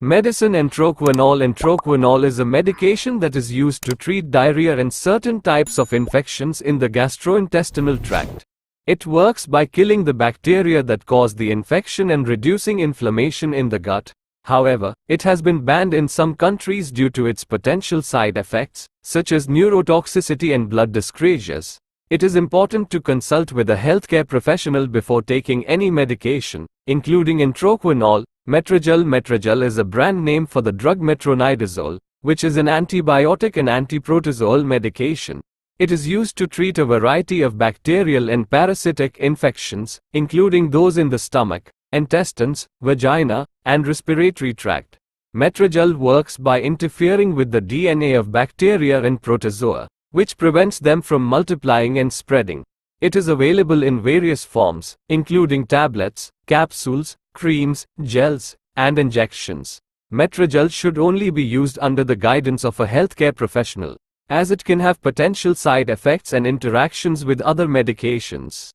Medicine Entroquinol. Entroquinol is a medication that is used to treat diarrhea and certain types of infections in the gastrointestinal tract. It works by killing the bacteria that cause the infection and reducing inflammation in the gut. However, it has been banned in some countries due to its potential side effects, such as neurotoxicity and blood dyscrasias. It is important to consult with a healthcare professional before taking any medication, including Entroquinol. Metrogyl. Metrogyl is a brand name for the drug metronidazole, which is an antibiotic and antiprotozoal medication. It is used to treat a variety of bacterial and parasitic infections, including those in the stomach, intestines, vagina, and respiratory tract. Metrogyl works by interfering with the DNA of bacteria and protozoa, which prevents them from multiplying and spreading. It is available in various forms, including tablets, capsules, creams, gels, and injections. Metrogyl should only be used under the guidance of a healthcare professional, as it can have potential side effects and interactions with other medications.